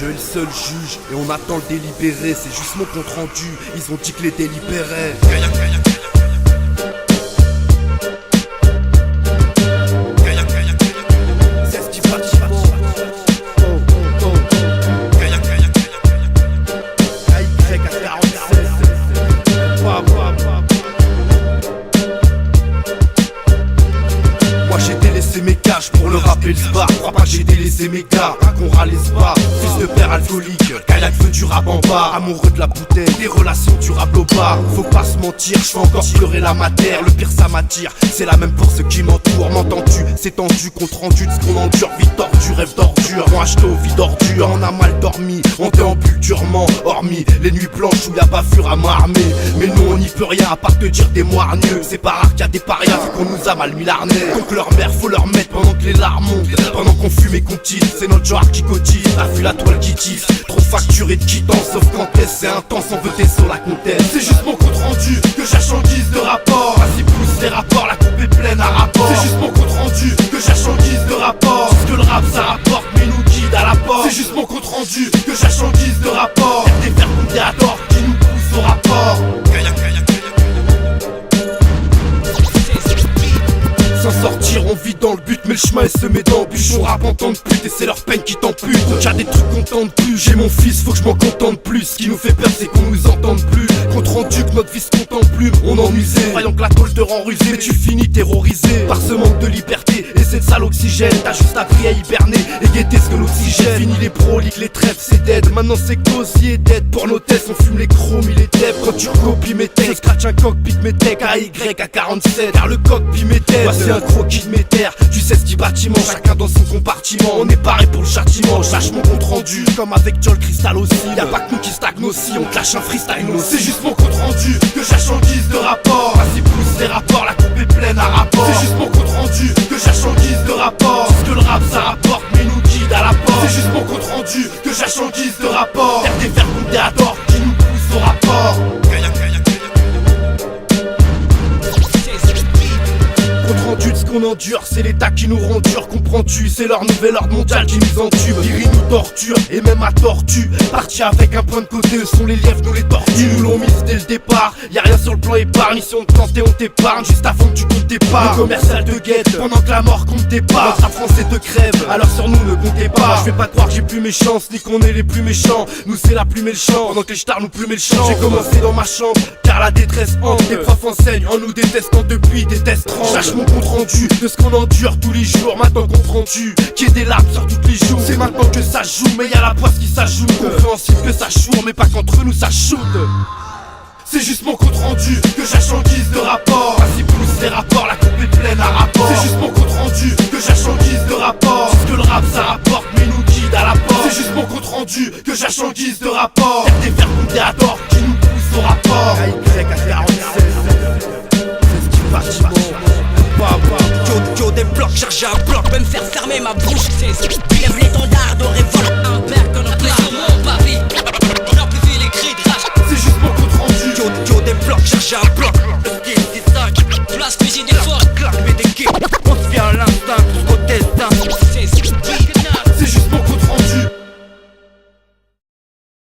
Je est le seul juge et on attend le délibéré. C'est juste mon compte rendu, ils ont dit que les délibéraient. Pour le rap et le spa, crois pas que j'ai délaissé mes gars, qu'on râle les spas. Fils de père alcoolique, Kayak veut du rap en bas. Amoureux de la bouteille, des relations du rap au bar. Faut pas se mentir, je fais encore pleurer la matière. Le pire ça m'attire, c'est la même pour ceux qui m'entourent. M'entends-tu, c'est tendu, compte rendu de ce qu'on endure. Vie tordue, rêve d'ordure, on acheté aux vies d'ordure. On a mal dormi, on déambule durement. Hormis les nuits blanches où y'a bavure à m'armer. Mais nous on n'y peut rien à part te dire des moirgneux. C'est pas rare qu'il y a des parias vu qu'on nous a mal mis l'arnais. Donc leur mère faut leur mettre pendant que les larmes montent, pendant qu'on fume et qu'on tisse. C'est notre genre qui cotise, t'as vu la toile qui tisse. Trop facturé de quittance, sauf quand c'est intense, on veut tes sur la comtesse. C'est juste mon compte rendu, que j'achète en guise de rapport. Vas-y pousse les rapports, la coupe est pleine à rapport. C'est juste mon compte rendu, que j'achète en guise de rapport. Parce que le rap ça rapporte, mais nous guide à la porte. C'est juste mon compte rendu, que j'achète en guise de rapport. Y'a des verres qui nous poussent au rapport. Sans sortir, on vit dans le but, mais le chemin il se met dans le bûche. On rappe en temps de pute et c'est leur peine qui t'ampute. Y'a des trucs qu'on tente plus, j'ai mon fils, faut que je m'en contente plus. Ce qui nous fait peur, c'est qu'on nous entende plus. Compte rendu que notre vie se contente plus, on en musée. Croyant que la tôle te rend rusé, mais tu finis terrorisé par ce manque de liberté et cette sale oxygène. T'as juste appris à hiberner et guetter ce que l'oxygène. Fini les proliques, les trêves, c'est dead. Maintenant c'est cosy et dead. Pour nos tests, on fume les chromes, il est dead. Quand tu copies mes textes, je scratch un cockpit, mes techs AY à 47. Car le cockpit mes têtes, un croquis de mes terres, tu sais ce qui bâtiment, chacun dans son compartiment. On est paré pour le châtiment, je lâche mon compte rendu. Comme avec Joel Crystal aussi, y'a pas que nous qui stagne aussi, on te lâche un freestyle aussi. C'est juste mon compte rendu, que j'achète en guise de rapport. Vas-y pousse les rapports, la coupe est pleine à rapport. C'est juste mon compte rendu, que j'achète en guise de rapport. Parce que le rap ça rapporte, mais nous guide à la porte. C'est juste mon compte rendu, que j'achète en guise de rapport. Y'a des vers comptés à tort, qui nous poussent au rapport. Rendu de ce qu'on endure, c'est l'état qui nous rend dur, comprends-tu? C'est leur nouvel ordre mondial qui nous entube. Ils nous torture et même à tortue. Parti avec un point de côté, eux sont les lièvres, nous les tortues. Ils nous l'ont mis dès le départ, y'a rien sur le plan épargne. Si on te tente et on t'épargne, juste avant que tu comptes tes parts. Le commercial te guette, pendant que la mort compte tes parts. Notre français te crève, alors sur nous ne comptez pas. Je vais pas croire que j'ai plus mes chances, ni qu'on est les plus méchants. Nous c'est la plume et le chant, pendant que les stars nous plument le chant. J'ai commencé dans ma chambre, car la détresse hante. Les profs enseignent en nous détestant depuis des tests 30. Lâche mon compte rendu de ce qu'on endure tous les jours. Maintenant comprends-tu qu'il y ait des larmes sur toutes les joues. C'est maintenant que ça joue, mais y'a la poisse qui s'ajoute. Compréhensible que ça choure, mais pas qu'entre nous ça shoot. C'est juste mon compte rendu, que j'achète en guise de rapport. Vas-y pousse les rapports, la coupe est pleine à rapport. C'est juste mon compte rendu, que j'achète en guise de rapport. Parce que le rap ça rapporte, mais nous guide à la porte. C'est juste mon compte rendu, que j'achète en guise de rapport. Y'a des vers comptés à tort, qui nous poussent au rapport. Yo des blocs, chercher un bloc, peut me faire fermer ma bouche. Lève l'étendard de révolte, un père que notre place.